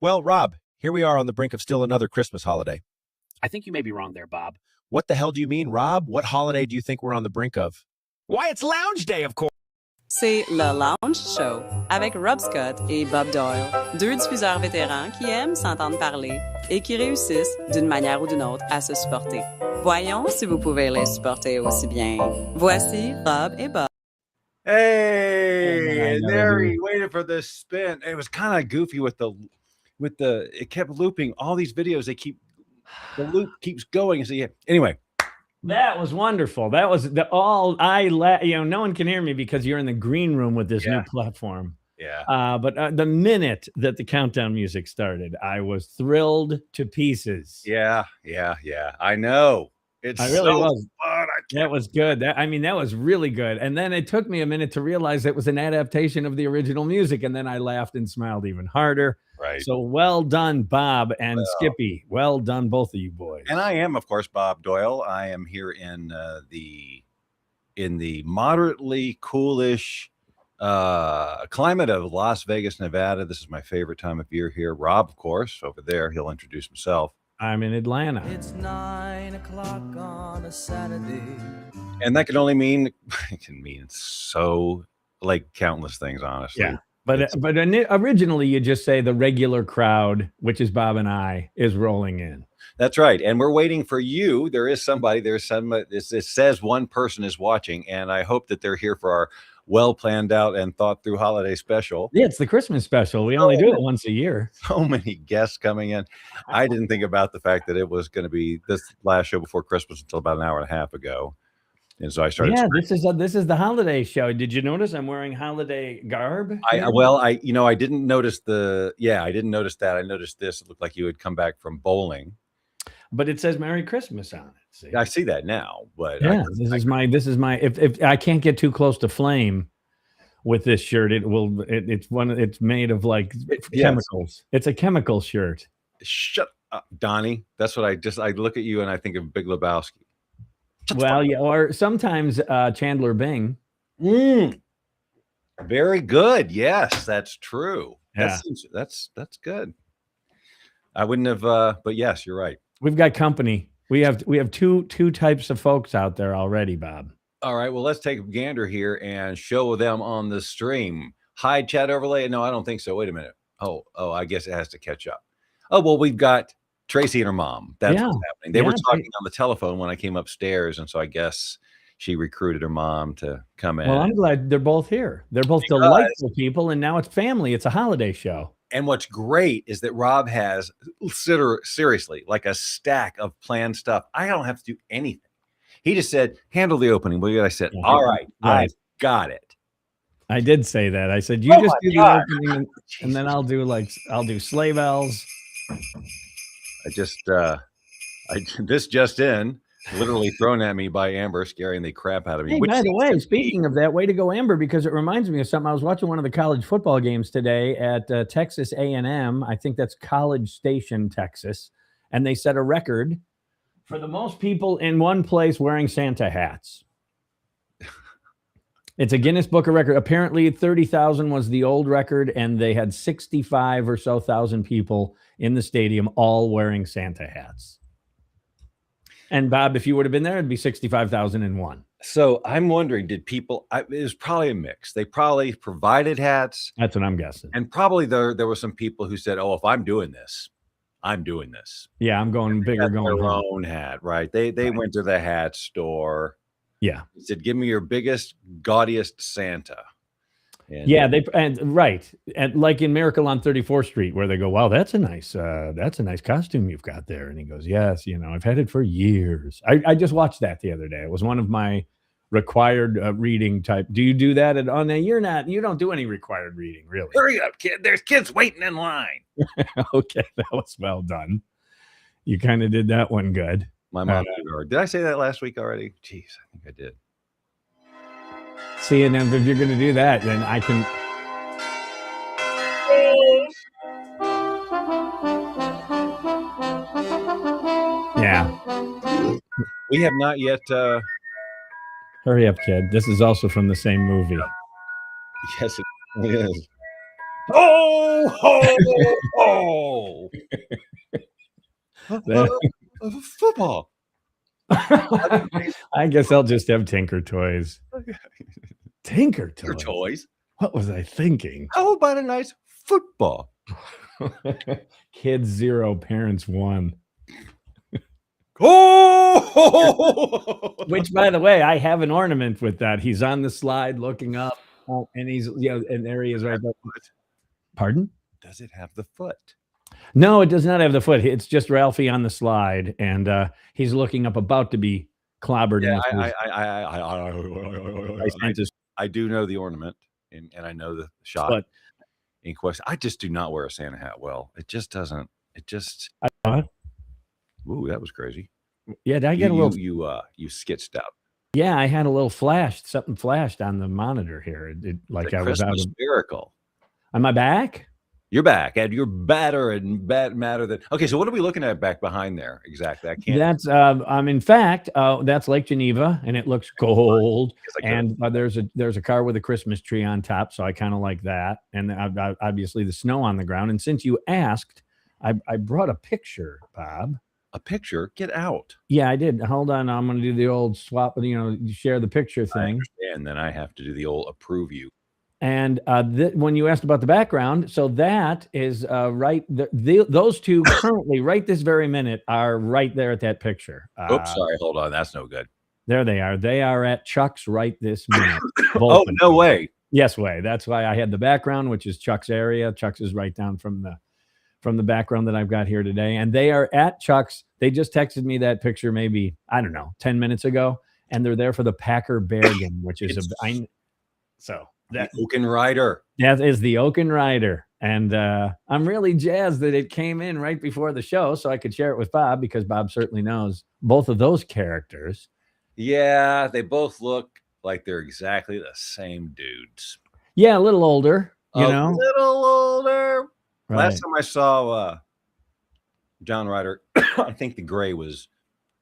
Well, Rob, here we are on the brink of still another Christmas holiday. I think you may be wrong there, Bob. What the hell do you mean, Rob? What holiday do you think we're on the brink of? Why, it's Lounge Day, of course! C'est le Lounge Show avec Rob Scott et Bob Doyle, deux diffuseurs vétérans qui aiment s'entendre parler et qui réussissent d'une manière ou d'une autre à se supporter. Voyons si vous pouvez les supporter aussi bien. Voici Rob et Bob. Hey, and there he waited for the spin. It was kind of goofy with the it kept looping all these videos. The loop keeps going. So yeah. Anyway, that was wonderful. That was no one can hear me because you're in the green room with this new platform. Yeah. But the minute that the countdown music started, I was thrilled to pieces. Yeah. I know. I really was. Fun. That was good. That was really good. And then it took me a minute to realize it was an adaptation of the original music. And then I laughed and smiled even harder. Right. So well done, Bob and Skippy. Well done, both of you boys. And I am, of course, Bob Doyle. I am here in the moderately coolish climate of Las Vegas, Nevada. This is my favorite time of year here. Rob, of course, over there. He'll introduce himself. I'm in Atlanta. It's 9 o'clock on a Saturday. And that can only mean so like countless things, honestly. Yeah. But originally you just say the regular crowd, which is Bob and I, is rolling in. That's right. And we're waiting for you. There's somebody, it says one person is watching, and I hope that they're here for our well planned out and thought through holiday special. Yeah, it's the Christmas special. We only do it once a year. So many guests coming in. I didn't think about the fact that it was going to be this last show before Christmas until about an hour and a half ago. And so I started. Yeah, this is the holiday show. Did you notice I'm wearing holiday garb? I didn't notice I didn't notice that. I noticed this. It looked like you had come back from bowling. But it says Merry Christmas on it. See? I see that now, but yeah, this is my if I can't get too close to flame with this shirt, it's made of like chemicals. It's a chemical shirt. Shut up, Donnie. That's what I look at you and I think of Big Lebowski. Well, yeah, or sometimes Chandler Bing. Very good. Yes, that's true. Yeah. That's good. I wouldn't have but yes, you're right. We've got company. We have two types of folks out there already, Bob. All right, well, let's take a gander here and show them on the stream. Hi, chat overlay. No, I don't think so. Wait a minute. Oh, I guess it has to catch up. Oh, well, we've got Tracy and her mom. That's what's happening. They were talking on the telephone when I came upstairs, and so I guess she recruited her mom to come in. Well, I'm glad they're both here. They're both delightful people, and now it's family. It's a holiday show. And what's great is that Rob has seriously like a stack of planned stuff. I don't have to do anything. He just said, handle the opening. Well, I said, all right, I got it. I did say that. I said, you just do the opening and then I'll do sleigh bells. This just in, literally thrown at me by Amber, scaring the crap out of me. Hey, by the way, speaking of that, way to go, Amber, because it reminds me of something. I was watching one of the college football games today at Texas A&M. I think that's College Station, Texas. And they set a record for the most people in one place wearing Santa hats. It's a Guinness Book of Record. Apparently 30,000 was the old record, and they had 65 or so thousand people in the stadium all wearing Santa hats. And Bob, if you would have been there, it'd be 65,001. So I'm wondering, did people, it was probably a mix. They probably provided hats. That's what I'm guessing. And probably there were some people who said, oh, if I'm doing this, I'm doing this. Yeah, I'm going bigger, going their own hat, right? They went to the hat store. Yeah. He said, give me your biggest, gaudiest Santa. And right. And like in Miracle on 34th Street, where they go, wow, that's a nice costume you've got there. And he goes, yes, I've had it for years. I just watched that the other day. It was one of my required reading type. Do you do that you don't do any required reading, really? Hurry up, kid. There's kids waiting in line. Okay. That was well done. You kind of did that one good. My mom did I say that last week already? Jeez, I think I did. See, and then if you're going to do that, then I can. Yeah. We have not yet. Hurry up, kid. This is also from the same movie. Yes, it is. Oh! ho! Football. I guess I'll just have Tinker Toys. Tinker Your Toys. toys. What was I thinking? How about a nice football? Kids 0, parents 1. Oh! Which, by the way, I have an ornament with that. He's on the slide looking up, and he's and there he is right there. Pardon? Does it have the foot? No, it does not have the foot. It's just Ralphie on the slide, and he's looking up, about to be clobbered. Yeah, I do know the ornament, and I know the shot But in question. I just do not wear a Santa hat well. It just doesn't. It just. Ooh, that was crazy. yeah, did I get a little? You skitched out. Yeah, I had a little flash. Something flashed on the monitor here. It like The I was out Christmas of. miracle. Am I back? You're back, and you're better matter than. Okay, so what are we looking at back behind there exactly? I can't. That's in fact, that's Lake Geneva, and it looks gold. And there's a car with a Christmas tree on top, so I kind of like that. And obviously the snow on the ground. And since you asked, I brought a picture, Bob. A picture? Get out. Yeah, I did. Hold on, I'm going to do the old swap. Share the picture thing. And then I have to do the old approve you. And when you asked about the background, so that is right. Those two currently, right this very minute, are right there at that picture. Oops, sorry. Hold on. That's no good. There they are. They are at Chuck's right this minute. Oh, no way. Yes, way. That's why I had the background, which is Chuck's area. Chuck's is right down from the background that I've got here today. And they are at Chuck's. They just texted me that picture maybe, I don't know, 10 minutes ago. And they're there for the Packer Bear game, which is That Oaken Rider. That is the Oaken Rider. And I'm really jazzed that it came in right before the show so I could share it with Bob, because Bob certainly knows both of those characters. Yeah, they both look like they're exactly the same dudes. Yeah, a little older, A little older. Right. Last time I saw John Ryder, I think the gray was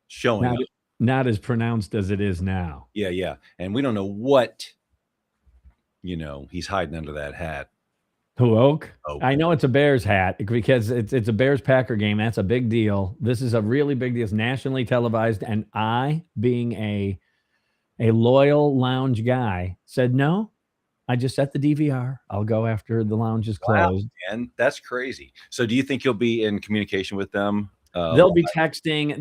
showing up. Not as pronounced as it is now. Yeah. And we don't know what, he's hiding under that hat. Who, Oak? Oak. I know it's a Bears hat because it's a Bears-Packer game. That's a big deal. This is a really big deal. It's nationally televised. And I, being a loyal lounge guy, said, no, I just set the DVR. I'll go after the lounge is closed. Wow, man, that's crazy. So do you think you'll be in communication with them? They'll be texting.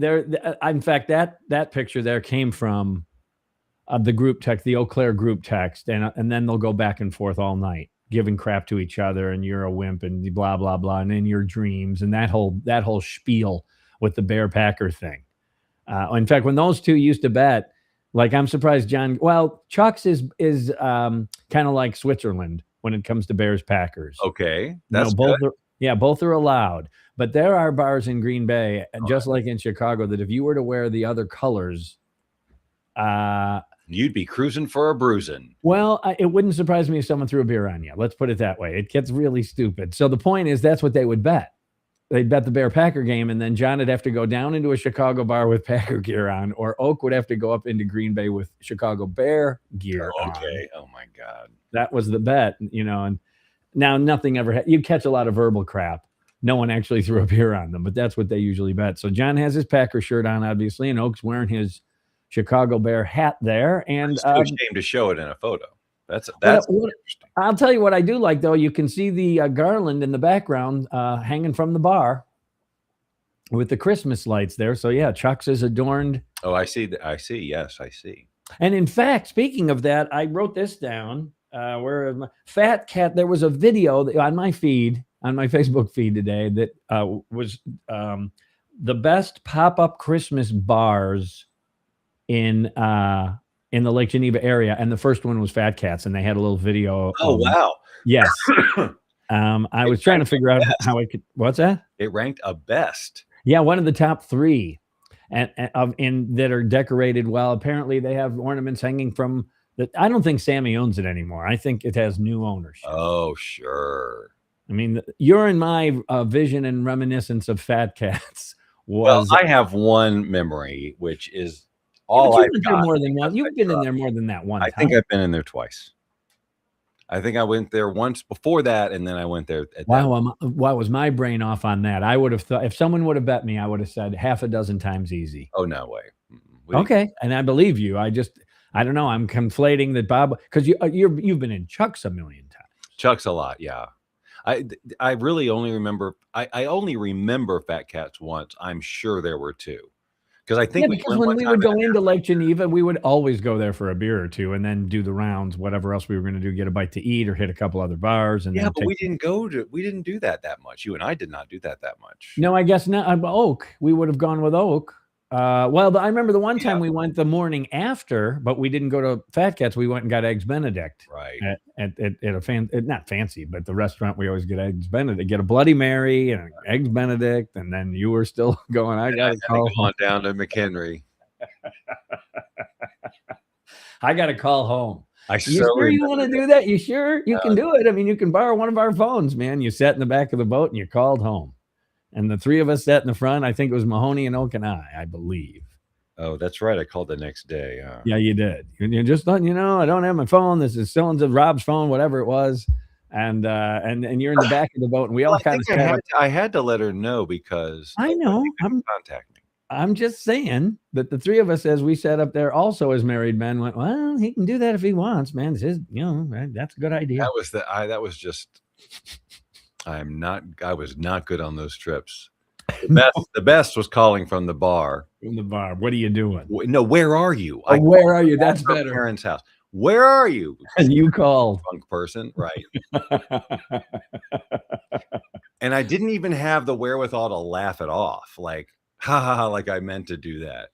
In fact, that picture there came from the group text, the Eau Claire group text, and then they'll go back and forth all night, giving crap to each other, and you're a wimp, and blah blah blah, and in your dreams, and that whole spiel with the Bear Packer thing. In fact, when those two used to bet, like, I'm surprised Chuck's is kind of like Switzerland when it comes to Bears Packers. Okay, that's both good. Both are allowed. But there are bars in Green Bay, just like in Chicago, that if you were to wear the other colors, you'd be cruising for a bruising. Well, it wouldn't surprise me if someone threw a beer on you. Let's put it that way. It gets really stupid. So the point is, that's what they would bet. They'd bet the Bear-Packer game, and then John would have to go down into a Chicago bar with Packer gear on, or Oak would have to go up into Green Bay with Chicago Bear gear on. Okay. Oh, my God. That was the bet, and now nothing ever you'd catch a lot of verbal crap. No one actually threw a beer on them, but that's what they usually bet. So John has his Packer shirt on, obviously, and Oak's wearing his Chicago Bear hat there. And it's too ashamed to show it in a photo. That's interesting. I'll tell you what I do like, though. You can see the garland in the background hanging from the bar with the Christmas lights there. So yeah, Chuck's is adorned. Oh, I see. Yes, I see. And in fact, speaking of that, I wrote this down. Where Fat Cat, there was a video on my feed, on my Facebook feed today, that was the best pop-up Christmas bars in the Lake Geneva area, and the first one was Fat Cat's, and they had a little video. Oh, wow. Yes. I was trying to figure out how I could. What's that? It ranked a best. Yeah, one of the top 3, and that are decorated well. Apparently, they have ornaments hanging from. I don't think Sammy owns it anymore. I think it has new ownership. Oh, sure. I mean, you're in my vision and reminiscence of Fat Cats. Well, I have one memory, which is all I've got. More than one. You've been in there more than that one time. I think I've been in there twice. I think I went there once before that, and then I went there. Why was my brain off on that? I would have thought if someone would have bet me, I would have said half a dozen times easy. Oh, no way. Okay, and I believe you. I don't know. I'm conflating that Bob because you've been in Chuck's a million times. Chuck's a lot, yeah. I really only remember I only remember Fat Cats once. I'm sure there were two. Because I think because when we would go into Lake Geneva, we would always go there for a beer or two and then do the rounds, whatever else we were going to do, get a bite to eat or hit a couple other bars. And yeah, but we didn't do that much. You and I did not do that much. No, I guess not. Oak, we would have gone with Oak. Well, I remember the one time we went the morning after, but we didn't go to Fat Cats. We went and got Eggs Benedict. Right. At a not fancy, but the restaurant we always get Eggs Benedict, get a Bloody Mary and Eggs Benedict. And then you were still going, I got to call on down to McHenry. I got to call home. You sure you want to do that? You sure you can do it? I mean, you can borrow one of our phones, man. You sat in the back of the boat and you called home. And the three of us sat in the front. I think it was Mahoney and Oak and I believe. Oh, that's right. I called the next day. Yeah, you did. You're just letting you know, I don't have my phone. This is so-and-so Rob's phone, whatever it was. And you're in the back of the boat, and we all kind of I had to let her know because I know contact me. I'm just saying that the three of us, as we sat up there, also as married men, went, well, he can do that if he wants, man. It's his, that's a good idea. I was not good on those trips. The best was calling from the bar. From the bar. What are you doing? No, where are you? Where are you? That's better. Parents' house. Where are you? And you called. Drunk person, right? And I didn't even have the wherewithal to laugh it off. Like, ha ha ha, like I meant to do that.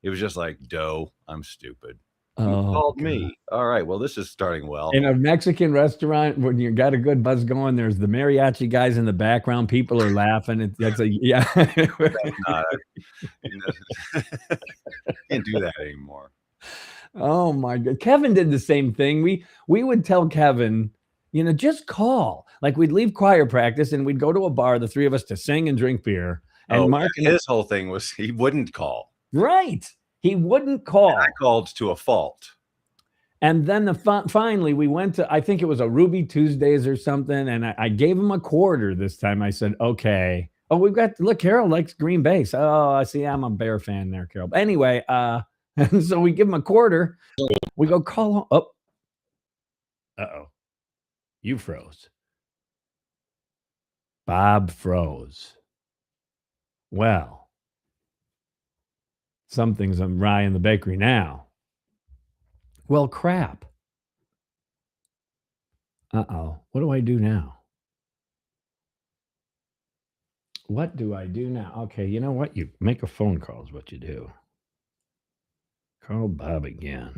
It was just like, dough, I'm stupid. You called me. All right. Well, this is starting well. In a Mexican restaurant, when you got a good buzz going, there's the mariachi guys in the background. People are laughing. That's yeah. Can't do that anymore. Oh my God. Kevin did the same thing. We would tell Kevin, just call. Like we'd leave choir practice and we'd go to a bar, the three of us, to sing and drink beer. And Mark, his whole thing was he wouldn't call. Right. He wouldn't call. And I called to a fault. And then finally we went to, I think it was a Ruby Tuesdays or something. And I gave him a quarter this time. I said, okay. Oh, look, Carol likes Green Bay. So, I see. I'm a Bear fan there, Carol. But anyway, and so we give him a quarter. We go call him. Oh, uh-oh. You froze. Bob froze. Well. Something's awry in the bakery now. Well, crap. Uh-oh. What do I do now? What do I do now? Okay, you know what? You make a phone call is what you do. Call Bob again.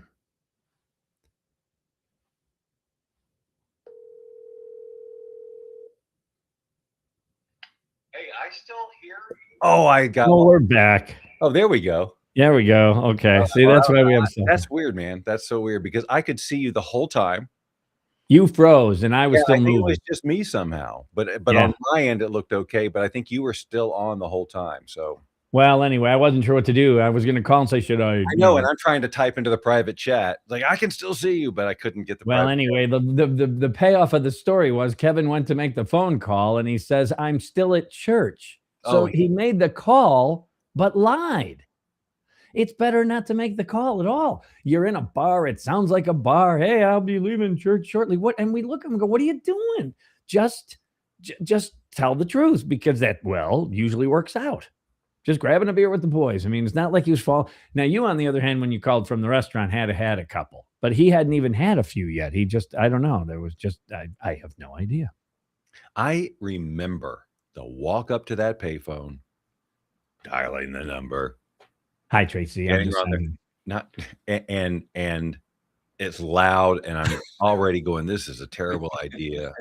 Hey, I still hear you. Oh, I got. Oh, we're back. Oh, there we go. There we go. Okay. See, that's why we have. That's weird, man. That's so weird because I could see you the whole time. You froze, and I was still moving. It was just me somehow, but on my end it looked okay. But I think you were still on the whole time. So. Well, anyway, I wasn't sure what to do. I was going to call and say, should I? I know, and I'm trying to type into the private chat. Like, I can still see you, but I couldn't get the. Well, anyway, the payoff of the story was Kevin went to make the phone call, and he says, "I'm still at church." So he made the call, but lied. It's better not to make the call at all. You're in a bar. It sounds like a bar. Hey, I'll be leaving church shortly. What? And we look at him and go, what are you doing? Just tell the truth because that, usually works out. Just grabbing a beer with the boys. I mean, it's not like he was falling. Now, you, on the other hand, when you called from the restaurant, had a couple. But he hadn't even had a few yet. He just, I don't know. There was just, I have no idea. I remember the walk up to that payphone, dialing the number. Hi, Tracy. I'm just and it's loud, and I'm already going, this is a terrible idea.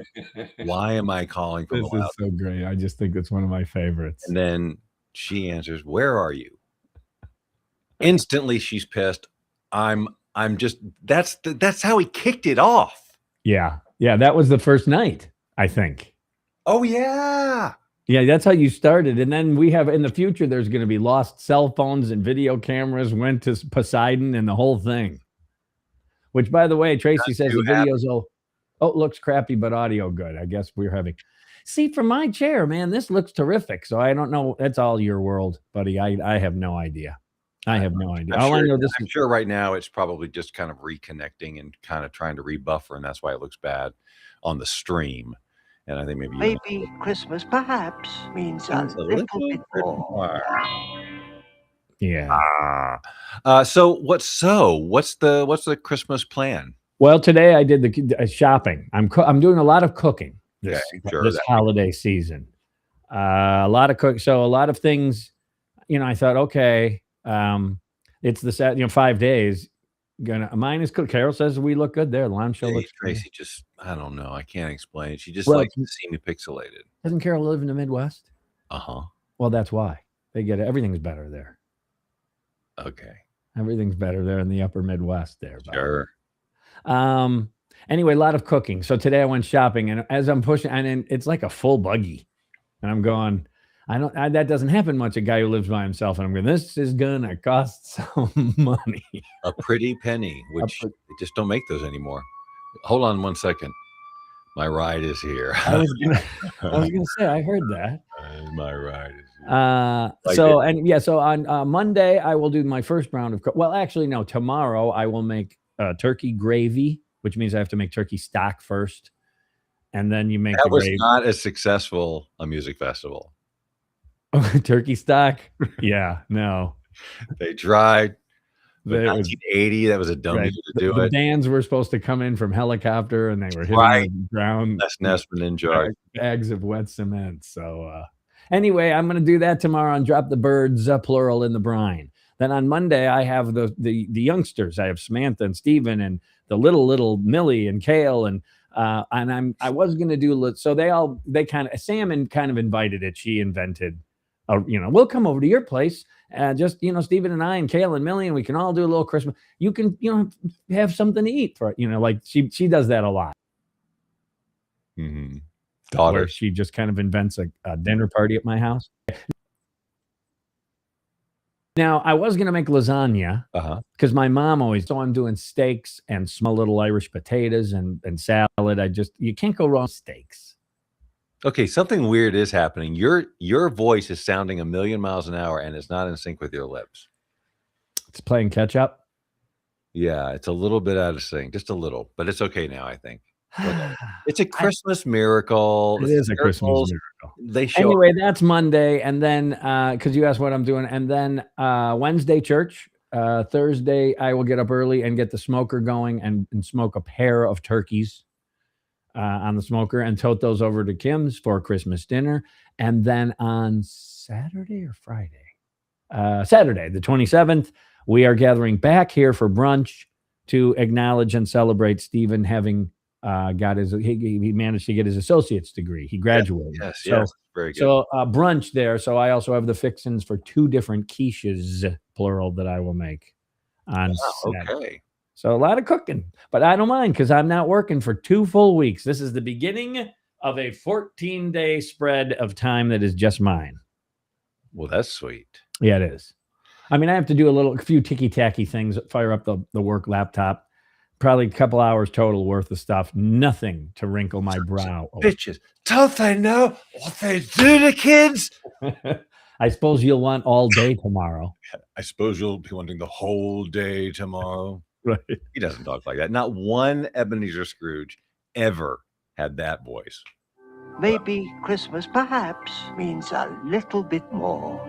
Why am I calling from this is so great. I just think it's one of my favorites. And then she answers, where are you? Instantly, she's pissed. I'm just, that's how he kicked it off. Yeah. Yeah. That was the first night, I think. Oh, yeah. Yeah, that's how you started. And then we have in the future, there's going to be lost cell phones and video cameras went to Poseidon and the whole thing. Which, by the way, Tracy says the videos will. Oh, it looks crappy, but audio good. I guess we're having. See, from my chair, man, this looks terrific. So I don't know. That's all your world, buddy. I have no idea. I have no idea. All I know this I'm is sure right now it's probably just kind of reconnecting and kind of trying to rebuffer, and that's why it looks bad on the stream. And I think maybe Christmas perhaps means a little bit more. Yeah. So what's the Christmas plan? Well, today I did the shopping. I'm doing a lot of cooking this holiday season. A lot of cook. So a lot of things. I thought, okay, it's the 5 days. Mine is cooked. Carol says we look good there. The lounge show looks great. Tracy just, I don't know. I can't explain it. She just likes to see me pixelated. Doesn't Carol live in the Midwest? Uh-huh. Well, that's why they get it. Everything's better there. Okay. Everything's better there in the upper Midwest there. Sure. Anyway, a lot of cooking. So today I went shopping, and as I'm pushing, and it's like a full buggy, and I'm going, that doesn't happen much. A guy who lives by himself, and I'm going, this is gonna cost some money. A pretty penny, which they just don't make those anymore. Hold on 1 second. My ride is here. I was gonna say, I heard that. My ride is here. So on Monday I will do my first round of. Well, actually, no. Tomorrow I will make turkey gravy, which means I have to make turkey stock first, and then you make. That was not as successful a music festival. Turkey stock? Yeah, no. They tried. 1980, that was a dumb year to do it. The bands were supposed to come in from helicopter, and they were hitting the ground. Les Nessman in charge. Bags of wet cement. So anyway, I'm going to do that tomorrow and drop the birds, plural, in the brine. Then on Monday, I have the youngsters. I have Samantha and Steven and the little Millie and Kale and I was going to do so Sam kind of invited it. She invented. We'll come over to your place, just Stephen and I and Kale and Millie, and we can all do a little Christmas. You can have something to eat for like she does that a lot. Mm-hmm. Daughter, where she just kind of invents a dinner party at my house. Now I was gonna make lasagna because my mom always. So I'm doing steaks and small little Irish potatoes and salad. You can't go wrong with steaks. Okay, something weird is happening. Your voice is sounding 1,000,000 miles an hour, and it's not in sync with your lips. It's playing catch up. Yeah, it's a little bit out of sync, just a little, but it's okay now. I think it's a Christmas miracle. It is a Christmas miracle. They show anyway. That's Monday, and then because you asked what I'm doing, and then Wednesday church. Thursday I will get up early and get the smoker going and smoke a pair of turkeys. On the smoker and tote those over to Kim's for Christmas dinner. And then on Saturday or Friday, Saturday, the 27th, we are gathering back here for brunch to acknowledge and celebrate Stephen having got he managed to get his associate's degree. He graduated. Yes, very good. So brunch there. So I also have the fixins for 2 different quiches, plural, that I will make on Saturday. Okay. So a lot of cooking, but I don't mind because I'm not working for 2 full weeks. This is the beginning of a 14-day spread of time that is just mine. Well, that's sweet. Yeah, it is. I mean, I have to do a few ticky-tacky things, fire up the work laptop, probably a couple hours total worth of stuff. Nothing to wrinkle my brow. Bitches, don't they know what they do to kids? I suppose you'll want all day tomorrow. I suppose you'll be wanting the whole day tomorrow. Right. He doesn't talk like that. Not one Ebenezer Scrooge ever had that voice. Maybe Christmas perhaps means a little bit more.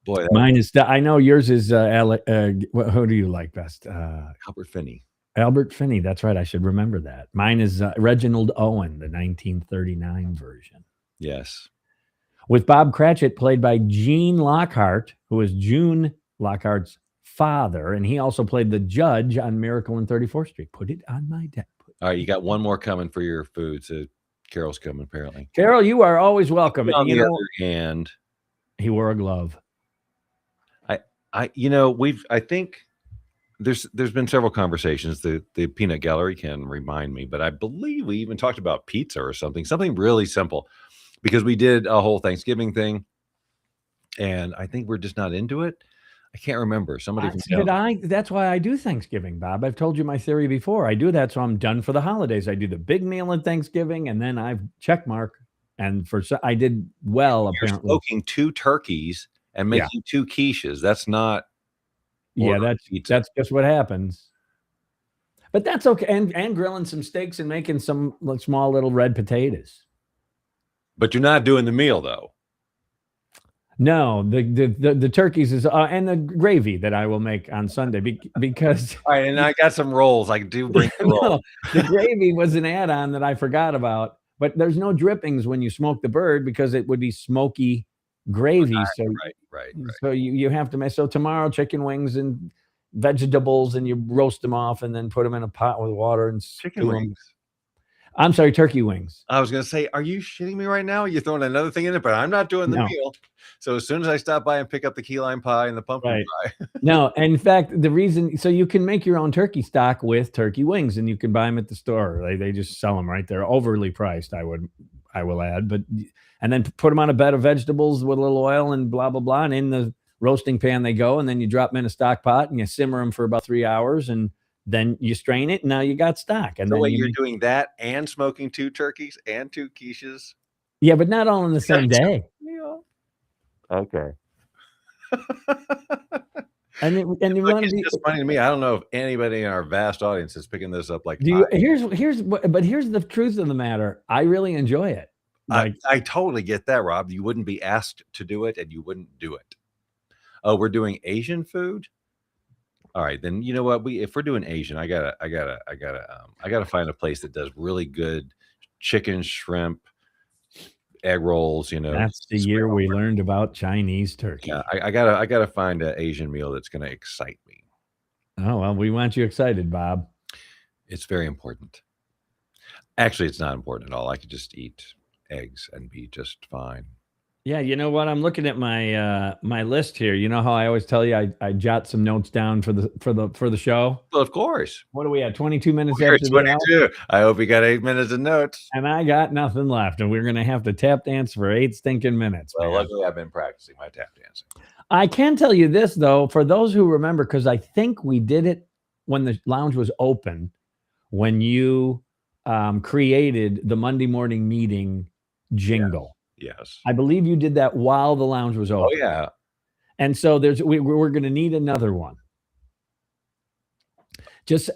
Boy, mine is. I know yours is. Who do you like best? Albert Finney. Albert Finney. That's right. I should remember that. Mine is Reginald Owen, the 1939 version. Yes. With Bob Cratchit played by Gene Lockhart, who is June Lockhart's father, and he also played the judge on Miracle on 34th Street. Put it on my deck. All right, you got one more coming for your food. So Carol's coming, apparently. Carol, you are always welcome. On the other hand, he wore a glove. I think there's been several conversations. The peanut gallery can remind me, but I believe we even talked about pizza or something really simple, because we did a whole Thanksgiving thing, and I think we're just not into it. I can't remember. Somebody from That's why I do Thanksgiving, Bob. I've told you my theory before. I do that so I'm done for the holidays. I do the big meal on Thanksgiving, and then I check mark. And I did well. You're apparently, smoking 2 turkeys and making 2 quiches. That's not. That's just what happens. But that's okay. And grilling some steaks and making some small little red potatoes. But you're not doing the meal though. No, the turkeys is and the gravy that I will make on Sunday because. All right, and I got some rolls. I do bring the rolls. No, the gravy was an add-on that I forgot about. But there's no drippings when you smoke the bird because it would be smoky gravy. Right. So you have to make. So tomorrow, chicken wings and vegetables, and you roast them off, and then put them in a pot with water and chicken wings. I'm sorry, turkey wings. I was going to say, are you shitting me right now? You're throwing another thing in it, but I'm not doing the meal. So as soon as I stop by and pick up the key lime pie and the pumpkin pie. No, and in fact, the reason, so you can make your own turkey stock with turkey wings, and you can buy them at the store. They just sell them right there, overly priced. I will add, and then put them on a bed of vegetables with a little oil and blah blah blah, and in the roasting pan they go, and then you drop them in a stock pot and you simmer them for about 3 hours, and then you strain it, and now you got stock. And so then you're doing that and smoking 2 turkeys and 2 quiches. Yeah, but not all in the same day. Okay. And you want to be just funny to me. I don't know if anybody in our vast audience is picking this up. Like, here's the truth of the matter. I really enjoy it. I totally get that, Rob. You wouldn't be asked to do it, and you wouldn't do it. Oh, we're doing Asian food. All right, then you know what? If we're doing Asian, I gotta find a place that does really good chicken, shrimp, egg rolls. That's the year we learned about Chinese turkey. Yeah, I gotta find an Asian meal that's gonna excite me. Oh well, we want you excited, Bob. It's very important. Actually, it's not important at all. I could just eat eggs and be just fine. Yeah, you know what? I'm looking at my my list here. You know how I always tell you I jot some notes down for the show? Well, of course. What are we at? 22 minutes We're after 22. I hope you got 8 minutes of notes. And I got nothing left, and we're gonna have to tap dance for 8 stinking minutes. Well, luckily I've been practicing my tap dancing. I can tell you this though, for those who remember, because I think we did it when the lounge was open, when you created the Monday morning meeting jingle. Yes. I believe you did that while the lounge was open. Oh yeah. And so we're going to need another one.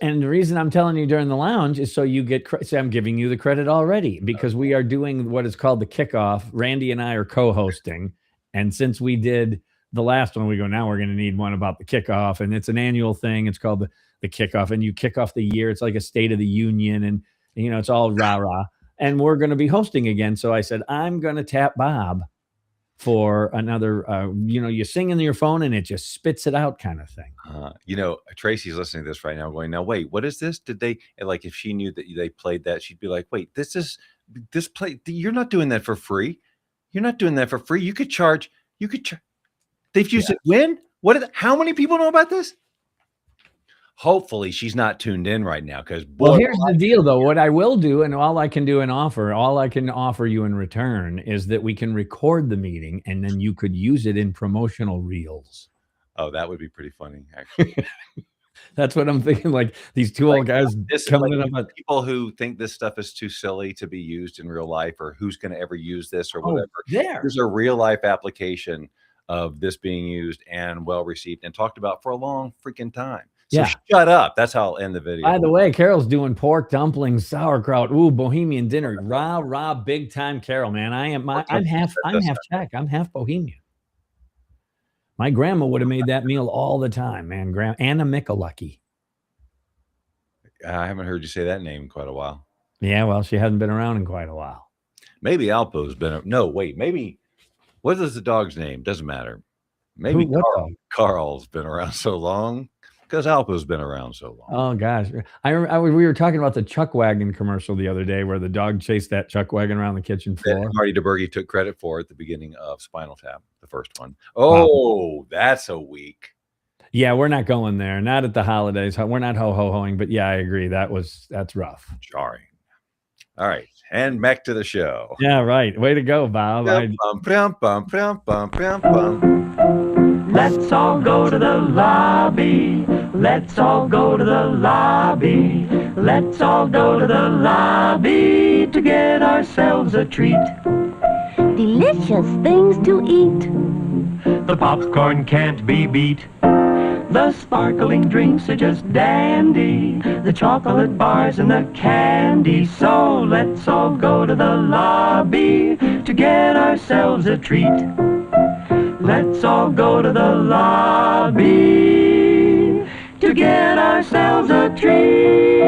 And the reason I'm telling you during the lounge is so you get, say I'm giving you the credit already, because we are doing what is called the kickoff. Randy and I are co-hosting. And since we did the last one, we go, now we're going to need one about the kickoff. And it's an annual thing. It's called the kickoff, and you kick off the year. It's like a State of the Union, and it's all rah-rah. And we're going to be hosting again. So I said, I'm going to tap Bob for another, you sing into your phone and it just spits it out kind of thing. Tracy's listening to this right now going, now, wait, what is this? Did they, like, if she knew that they played that, she'd be like, wait, this play, you're not doing that for free. You're not doing that for free. You could charge, they've used it when? How many people know about this? Hopefully she's not tuned in right now, because here's the deal though. What I will do, and all I can offer you in return is that we can record the meeting, and then you could use it in promotional reels. Oh, that would be pretty funny, actually. That's what I'm thinking. Like these two old guys coming up. People who think this stuff is too silly to be used in real life, or who's going to ever use this or whatever. There's a real life application of this being used and well received and talked about for a long freaking time. So shut up. That's how I'll end the video. By the way, Carol's doing pork dumplings, sauerkraut. Ooh, Bohemian dinner. Rah, big time Carol, man. I'm half Czech. I'm half Bohemian. My grandma would have made that meal all the time, man. Anna Michalacki. I haven't heard you say that name in quite a while. Yeah, well, she hasn't been around in quite a while. Maybe Alpo's been. No, wait. Maybe. What is the dog's name? Doesn't matter. Maybe Carl's been around so long. Because Alpo's been around so long. Oh gosh, we were talking about the Chuck Wagon commercial the other day, where the dog chased that Chuck Wagon around the kitchen floor. That Marty DeBurgi took credit for at the beginning of Spinal Tap, the first one. Oh, wow. That's a week. Yeah, we're not going there. Not at the holidays. We're not ho-ho-hoing. But yeah, I agree. That's rough. Jarring. All right, and back to the show. Yeah, right. Way to go, Bob. Let's all go to the lobby. Let's all go to the lobby. Let's all go to the lobby to get ourselves a treat. Delicious things to eat. The popcorn can't be beat. The sparkling drinks are just dandy. The chocolate bars and the candy. So let's all go to the lobby to get ourselves a treat. Let's all go to the lobby to get ourselves a treat.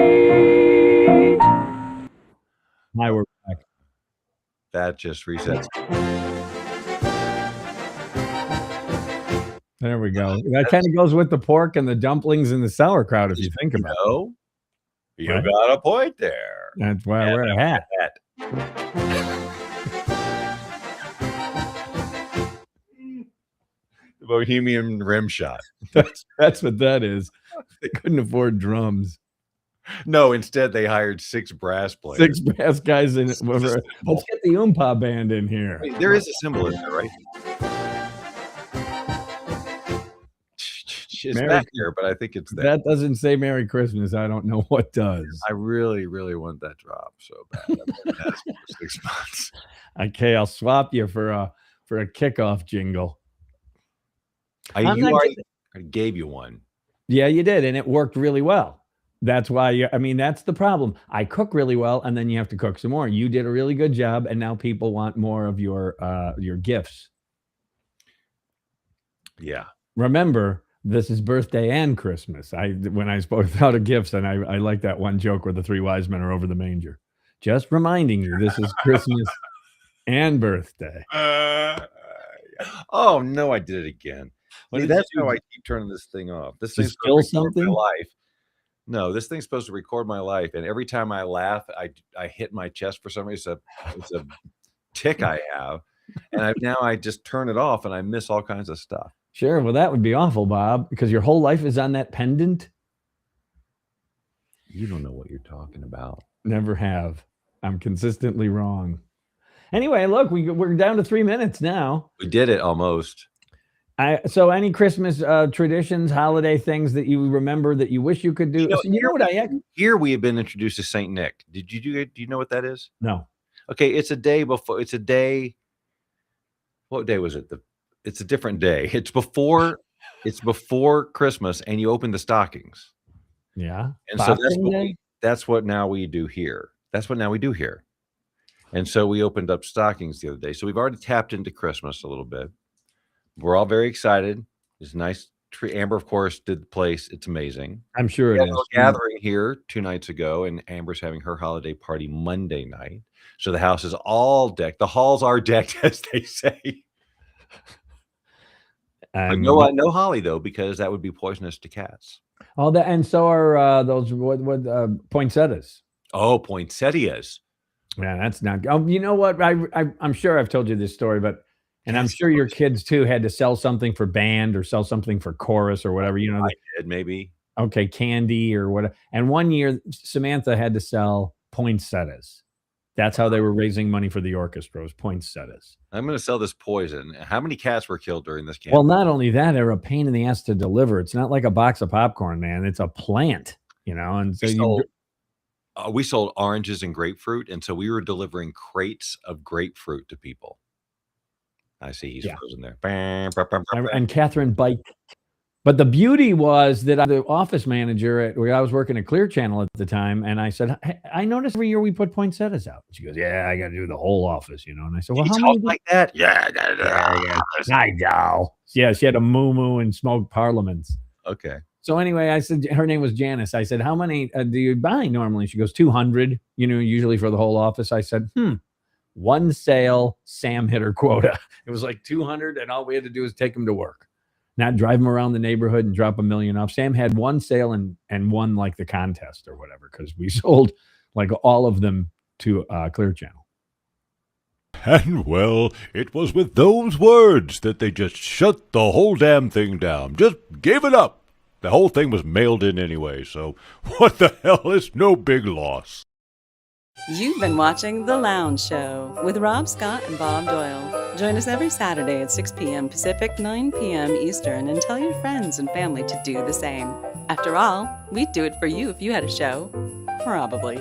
Hi, we're back. That just resets. There we go. That kind of goes with the pork and the dumplings and the sauerkraut, if you think about it. No, you Right. got a point there. That's why I wear a hat. The Bohemian rim shot. That's what that is. They couldn't afford drums. No, instead they hired 6 brass players. 6 brass guys in it. Let's get the Oompa band in here. Wait, there is a symbol in there, right? It's Merry back there, but I think it's there. That doesn't say Merry Christmas. I don't know what does. I really, really want that drop so bad. I've been asking for 6 months. Okay, I'll swap you for a kickoff jingle. I already gave you one. Yeah, you did, and it worked really well. That's why that's the problem. I cook really well, and then you have to cook some more. You did a really good job, and now people want more of your gifts. Yeah. Remember, this is birthday and Christmas. When I spoke about gifts, and I like that one joke where the 3 wise men are over the manger. Just reminding you, this is Christmas and birthday. Oh no, I did it again. See, that's how I keep turning this thing off. This thing's supposed to record my life. No, this thing's supposed to record my life, and every time I laugh, I hit my chest for some reason. It's a tick I have, and I just turn it off, and I miss all kinds of stuff. Sure. Well, that would be awful, Bob, because your whole life is on that pendant. You don't know what you're talking about. Never have. I'm consistently wrong. Anyway, look, we're down to 3 minutes now. We did it almost. So any Christmas traditions, holiday things that you remember that you wish you could do? Here we have been introduced to Saint Nick. Do you know what that is? No. Okay, it's a day before. It's a day. What day was it? It's a different day. It's before Christmas, and you open the stockings. Yeah. And so that's what now we do here. That's what now we do here. And so we opened up stockings the other day. So we've already tapped into Christmas a little bit. We're all very excited. It's nice. Amber, of course, did the place. It's amazing. I'm sure we it had is. A gathering here 2 nights ago, and Amber's having her holiday party Monday night. So the house is all decked. The halls are decked, as they say. No holly though, because that would be poisonous to cats. Oh, and so are those poinsettias. Oh, poinsettias. Yeah, that's not. Oh, you know what? I'm sure I've told you this story, and I'm sure your kids too had to sell something for band or sell something for chorus or whatever. You know, I did maybe. Okay, candy or whatever. And one year, Samantha had to sell poinsettias. That's how they were raising money for the orchestra, was poinsettias. I'm going to sell this poison. How many cats were killed during this campaign? Well, not only that, they're a pain in the ass to deliver. It's not like a box of popcorn, man. It's a plant, and so we sold oranges and grapefruit, and so we were delivering crates of grapefruit to people. I see he's frozen there. And Catherine biked. But the beauty was that the office manager where I was working at Clear Channel at the time, and I said, hey, I noticed every year we put poinsettias out. She goes, yeah, I got to do the whole office, And I said, well, how many like that? Yeah, I got to do I know. Yeah, she had a moo-moo and smoked parliaments. Okay. So anyway, I said, her name was Janice. I said, how many do you buy normally? She goes, 200, usually for the whole office. I said, one sale, Sam hit her quota. It was like 200, and all we had to do was take them to work. Not drive them around the neighborhood and drop $1 million off. Sam had one sale and won like the contest or whatever, because we sold like all of them to Clear Channel. And well, it was with those words that they just shut the whole damn thing down. Just gave it up. The whole thing was mailed in anyway, so what the hell is no big loss. You've been watching The Lounge Show with Rob Scott and Bob Doyle. Join us every Saturday at 6 p.m. Pacific, 9 p.m. Eastern, and tell your friends and family to do the same. After all, we'd do it for you if you had a show. Probably.